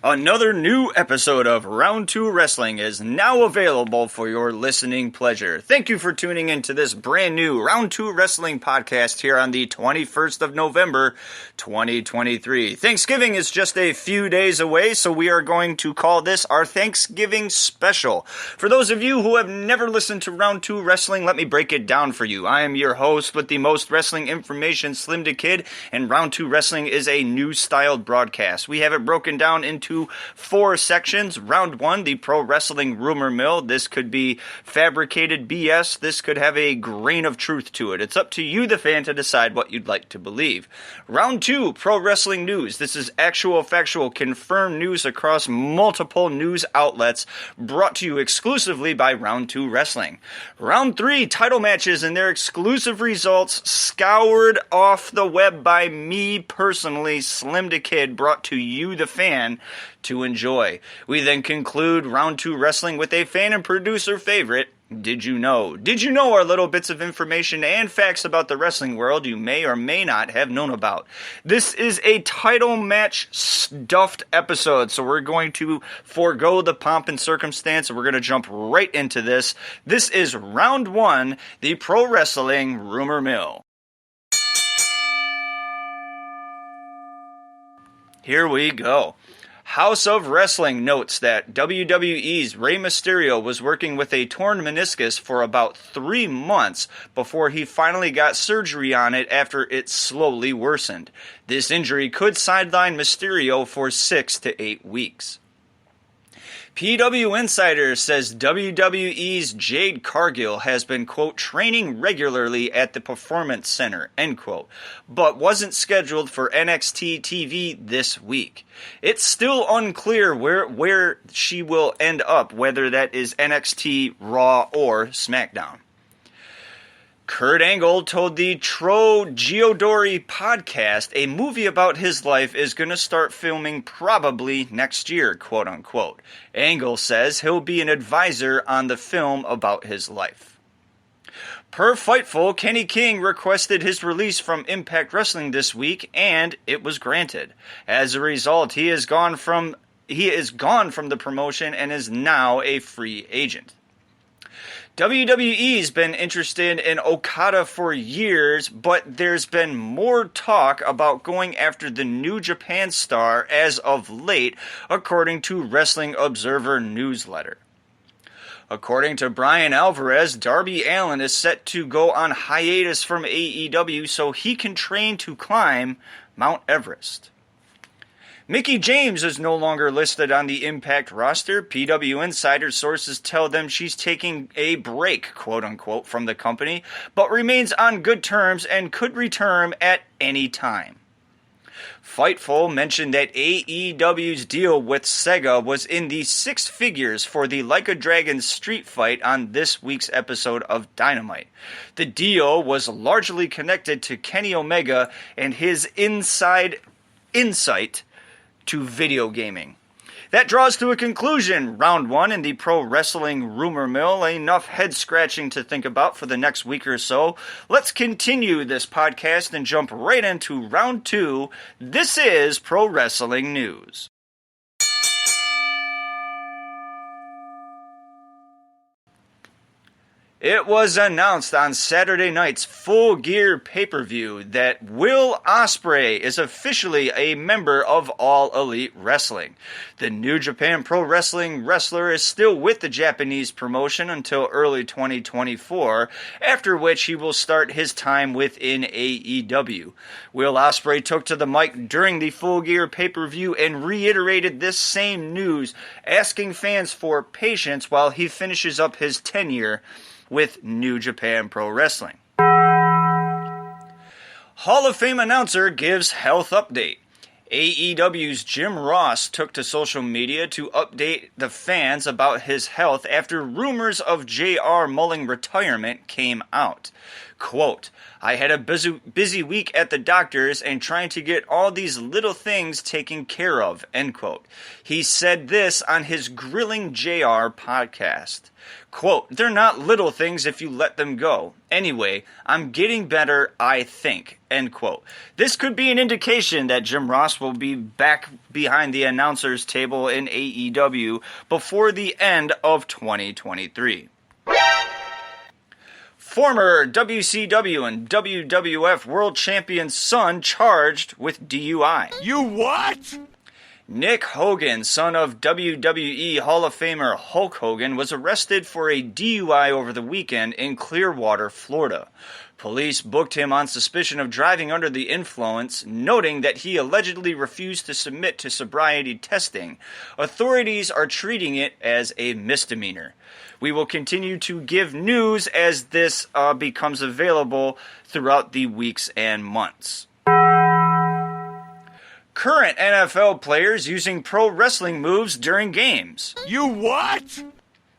Another new episode of Round 2 Wrestling is now available for your listening pleasure. Thank you for tuning in to this brand new Round 2 Wrestling podcast here on the 21st of November, 2023. Thanksgiving is just a few days away, so we are going to call this our Thanksgiving special. For those of you who have never listened to Round 2 Wrestling, let me break it down for you. I am your host with the most wrestling information, SlimmDa KID, and Round 2 Wrestling is a new styled broadcast. We have it broken down into 4 sections. Round 1, the pro wrestling rumor mill. This could be fabricated BS. This could have a grain of truth to it. It's up to you, the fan, to decide what you'd like to believe. Round 2, pro wrestling news. This is actual, factual, confirmed news across multiple news outlets, brought to you exclusively by Round 2 Wrestling. Round 3, title matches and their exclusive results, scoured off the web by me personally, SlimmDa KID, brought to you, the fan, to enjoy. We then conclude Round 2 Wrestling with a fan and producer favorite, Did You Know? Did you know are little bits of information and facts about the wrestling world you may or may not have known about. This is a title match stuffed episode, so we're going to forego the pomp and circumstance, and we're going to jump right into this. This is Round 1, the Pro Wrestling Rumor Mill. Here we go. House of Wrestling notes that WWE's Rey Mysterio was working with a torn meniscus for about 3 months before he finally got surgery on it after it slowly worsened. This injury could sideline Mysterio for 6 to 8 weeks. PW Insider says WWE's Jade Cargill has been, quote, training regularly at the Performance Center, end quote, but wasn't scheduled for NXT TV this week. It's still unclear where she will end up, whether that is NXT, Raw, or SmackDown. Kurt Angle told the Tro Giodori podcast a movie about his life is going to start filming probably next year, quote unquote. Angle says he'll be an advisor on the film about his life. Per Fightful, Kenny King requested his release from Impact Wrestling this week, and it was granted. As a result, he is gone from the promotion and is now a free agent. WWE's been interested in Okada for years, but there's been more talk about going after the New Japan star as of late, according to Wrestling Observer newsletter. According to Brian Alvarez, Darby Allin is set to go on hiatus from AEW so he can train to climb Mount Everest. Mickie James is no longer listed on the Impact roster. PW Insider sources tell them she's taking a break, quote-unquote, from the company, but remains on good terms and could return at any time. Fightful mentioned that AEW's deal with Sega was in the 6 figures for the Like a Dragon street fight on this week's episode of Dynamite. The deal was largely connected to Kenny Omega and his insight to video gaming. That draws to a conclusion Round 1 in the Pro Wrestling Rumor Mill. Enough head-scratching to think about for the next week or so. Let's continue this podcast and jump right into Round 2. This is Pro Wrestling News. It was announced on Saturday night's Full Gear pay-per-view that Will Ospreay is officially a member of All Elite Wrestling. The New Japan Pro Wrestling wrestler is still with the Japanese promotion until early 2024, after which he will start his time within AEW. Will Ospreay took to the mic during the Full Gear pay-per-view and reiterated this same news, asking fans for patience while he finishes up his tenure with New Japan Pro Wrestling. Hall of Fame announcer gives health update. AEW's Jim Ross took to social media to update the fans about his health after rumors of J.R. Mulling retirement came out. Quote, I had a busy week at the doctor's and trying to get all these little things taken care of, end quote. He said this on his Grilling JR podcast. Quote, they're not little things if you let them go. Anyway, I'm getting better, I think, end quote. This could be an indication that Jim Ross will be back behind the announcer's table in AEW before the end of 2023. Former WCW and WWF World Champion's son charged with DUI. You what? Nick Hogan, son of WWE Hall of Famer Hulk Hogan, was arrested for a DUI over the weekend in Clearwater, Florida. Police booked him on suspicion of driving under the influence, noting that he allegedly refused to submit to sobriety testing. Authorities are treating it as a misdemeanor. We will continue to give news as this becomes available throughout the weeks and months. Current NFL players using pro wrestling moves during games. You what?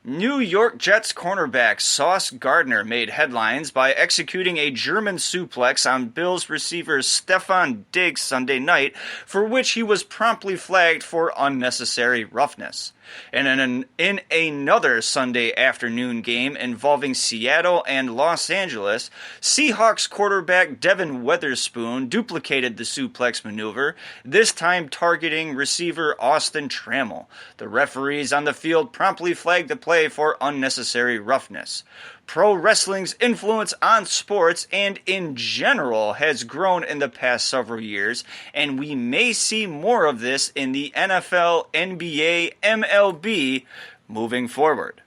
New York Jets cornerback Sauce Gardner made headlines by executing a German suplex on Bills receiver Stefon Diggs Sunday night, for which he was promptly flagged for unnecessary roughness. And in another Sunday afternoon game involving Seattle and Los Angeles, Seahawks quarterback Devin Witherspoon duplicated the suplex maneuver, this time targeting receiver Austin Trammell. The referees on the field promptly flagged the play for unnecessary roughness. Pro wrestling's influence on sports and in general has grown in the past several years, and we may see more of this in the NFL, NBA, MLB moving forward.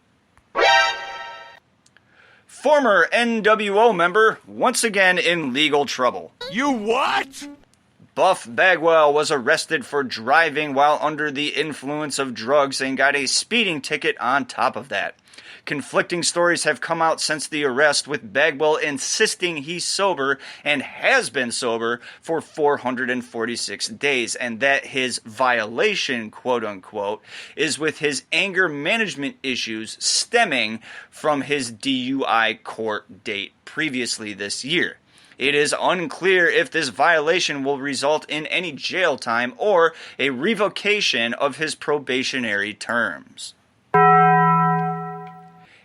Former NWO member once again in legal trouble. You what? Buff Bagwell was arrested for driving while under the influence of drugs and got a speeding ticket on top of that. Conflicting stories have come out since the arrest, with Bagwell insisting he's sober and has been sober for 446 days, and that his violation, quote-unquote, is with his anger management issues stemming from his DUI court date previously this year. It is unclear if this violation will result in any jail time or a revocation of his probationary terms.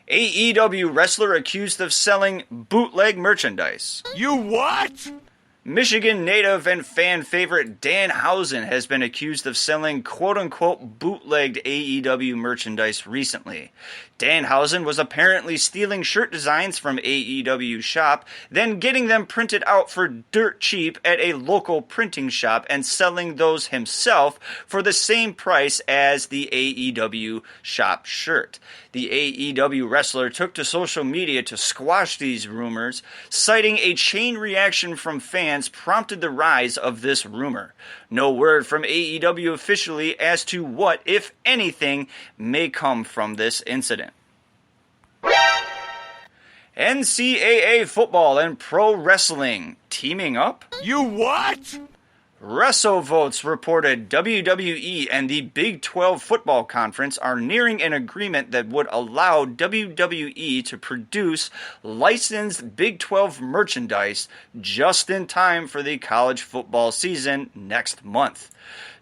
AEW wrestler accused of selling bootleg merchandise. You what? Michigan native and fan favorite Danhausen has been accused of selling quote-unquote bootlegged AEW merchandise recently. Danhausen was apparently stealing shirt designs from AEW shop, then getting them printed out for dirt cheap at a local printing shop and selling those himself for the same price as the AEW shop shirt. The AEW wrestler took to social media to squash these rumors, citing a chain reaction from fans prompted the rise of this rumor. No word from AEW officially as to what, if anything, may come from this incident. NCAA football and pro wrestling teaming up? You what? WrestleVotes reported WWE and the Big 12 Football Conference are nearing an agreement that would allow WWE to produce licensed Big 12 merchandise just in time for the college football season next month.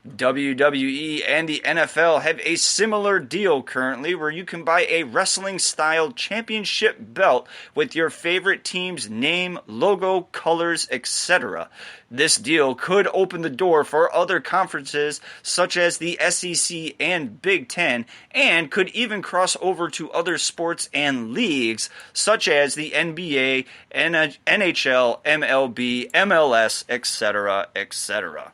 WWE and the NFL have a similar deal currently where you can buy a wrestling-style championship belt with your favorite team's name, logo, colors, etc. This deal could open the door for other conferences such as the SEC and Big Ten, and could even cross over to other sports and leagues such as the NBA, NHL, MLB, MLS, etc., etc.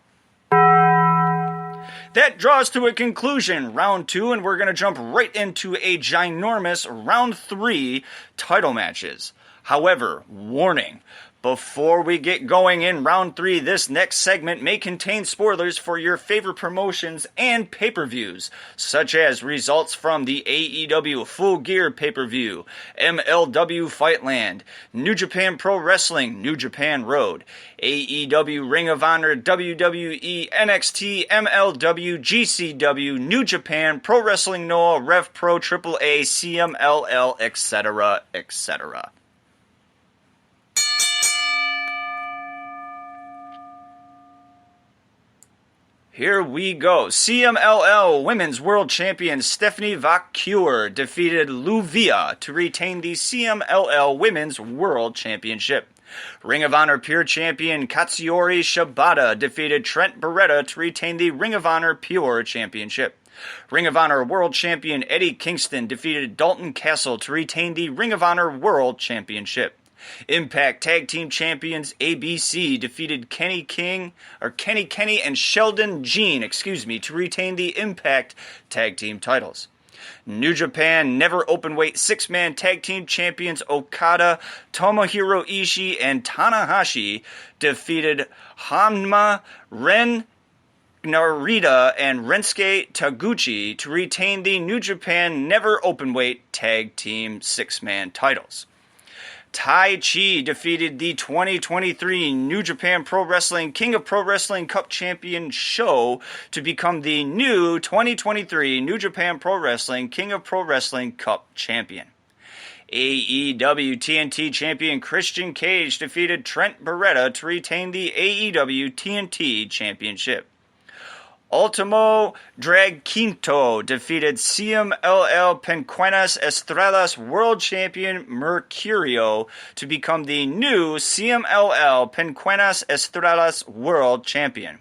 That draws to a conclusion round 2, and we're going to jump right into a ginormous round 3 title matches. However, warning, before we get going in round 3, this next segment may contain spoilers for your favorite promotions and pay-per-views, such as results from the AEW Full Gear pay-per-view, MLW Fightland, New Japan Pro Wrestling, New Japan Road, AEW Ring of Honor, WWE, NXT, MLW, GCW, New Japan, Pro Wrestling Noah, RevPro, AAA, CMLL, etc., etc. Here we go. CMLL Women's World Champion Stephanie Vaquer defeated Luvia to retain the CMLL Women's World Championship. Ring of Honor Pure Champion Katsuyori Shibata defeated Trent Beretta to retain the Ring of Honor Pure Championship. Ring of Honor World Champion Eddie Kingston defeated Dalton Castle to retain the Ring of Honor World Championship. Impact Tag Team Champions ABC defeated Kenny and Sheldon Jean, to retain the Impact Tag Team titles. New Japan Never Openweight 6-Man Tag Team Champions Okada, Tomohiro Ishii, and Tanahashi defeated Hanma, Ren Narita, and Rensuke Taguchi to retain the New Japan Never Openweight Tag Team 6-Man titles. Tai Chi defeated the 2023 New Japan Pro Wrestling King of Pro Wrestling Cup Champion Show to become the new 2023 New Japan Pro Wrestling King of Pro Wrestling Cup Champion. AEW TNT Champion Christian Cage defeated Trent Beretta to retain the AEW TNT Championship. Ultimo Dragquinto defeated CMLL Penquinas Estrellas World Champion Mercurio to become the new CMLL Penquinas Estrellas World Champion.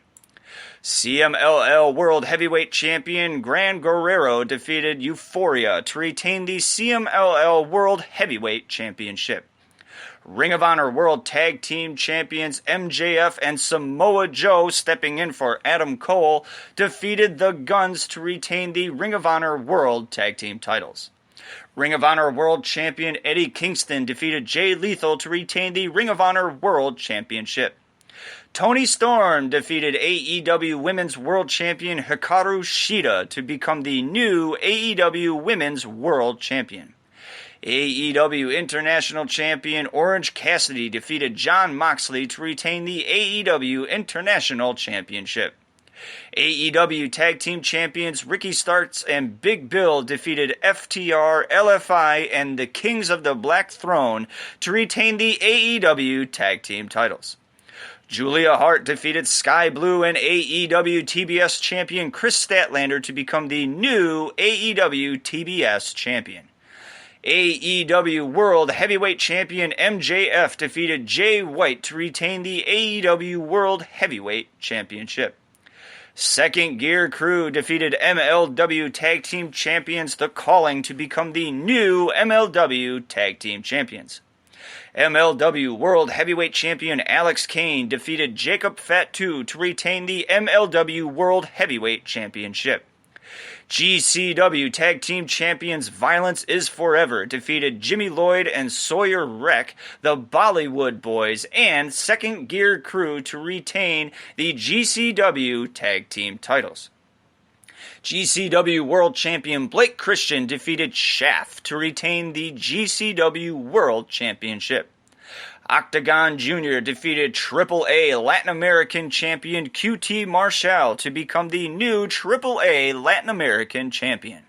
CMLL World Heavyweight Champion Gran Guerrero defeated Euphoria to retain the CMLL World Heavyweight Championship. Ring of Honor World Tag Team Champions MJF and Samoa Joe, stepping in for Adam Cole, defeated the Guns to retain the Ring of Honor World Tag Team titles. Ring of Honor World Champion Eddie Kingston defeated Jay Lethal to retain the Ring of Honor World Championship. Toni Storm defeated AEW Women's World Champion Hikaru Shida to become the new AEW Women's World Champion. AEW International Champion Orange Cassidy defeated Jon Moxley to retain the AEW International Championship. AEW Tag Team Champions Ricky Starks and Big Bill defeated FTR, LFI, and the Kings of the Black Throne to retain the AEW Tag Team titles. Julia Hart defeated Sky Blue and AEW TBS Champion Chris Statlander to become the new AEW TBS Champion. AEW World Heavyweight Champion MJF defeated Jay White to retain the AEW World Heavyweight Championship. Second Gear Crew defeated MLW Tag Team Champions The Calling to become the new MLW Tag Team Champions. MLW World Heavyweight Champion Alex Kane defeated Jacob Fatu to retain the MLW World Heavyweight Championship. GCW Tag Team Champions Violence is Forever defeated Jimmy Lloyd and Sawyer Wreck, the Bollywood Boys, and Second Gear Crew to retain the GCW Tag Team titles. GCW World Champion Blake Christian defeated Shaft to retain the GCW World Championship. Octagon Jr. defeated AAA Latin American Champion QT Marshall to become the new AAA Latin American Champion.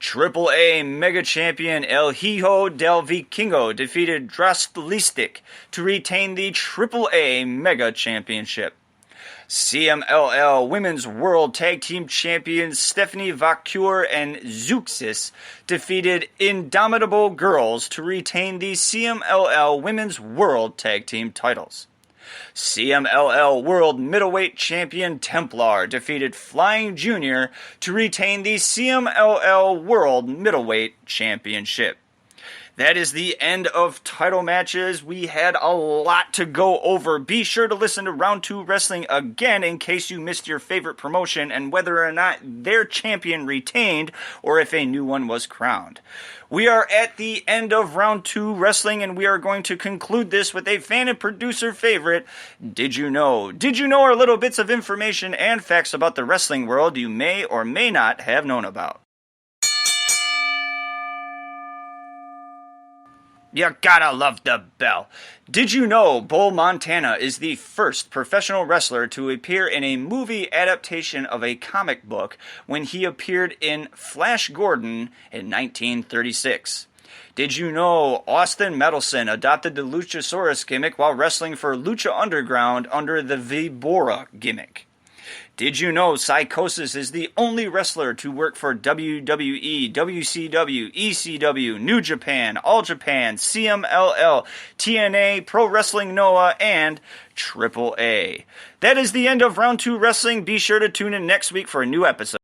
AAA Mega Champion El Hijo del Vikingo defeated Drastlistic to retain the AAA Mega Championship. CMLL Women's World Tag Team Champions Stephanie Vaquer and Zeuxis defeated Indomitable Girls to retain the CMLL Women's World Tag Team titles. CMLL World Middleweight Champion Templar defeated Flying Jr. to retain the CMLL World Middleweight Championship. That is the end of title matches. We had a lot to go over. Be sure to listen to Round 2 Wrestling again in case you missed your favorite promotion and whether or not their champion retained or if a new one was crowned. We are at the end of Round 2 Wrestling, and we are going to conclude this with a fan and producer favorite, Did You Know? Did you know are little bits of information and facts about the wrestling world you may or may not have known about. You gotta love the bell. Did you know Bull Montana is the first professional wrestler to appear in a movie adaptation of a comic book when he appeared in Flash Gordon in 1936? Did you know Austin Medelson adopted the Luchasaurus gimmick while wrestling for Lucha Underground under the Vibora gimmick? Did you know Psychosis is the only wrestler to work for WWE, WCW, ECW, New Japan, All Japan, CMLL, TNA, Pro Wrestling Noah, and AAA? That is the end of Round 2 Wrestling. Be sure to tune in next week for a new episode.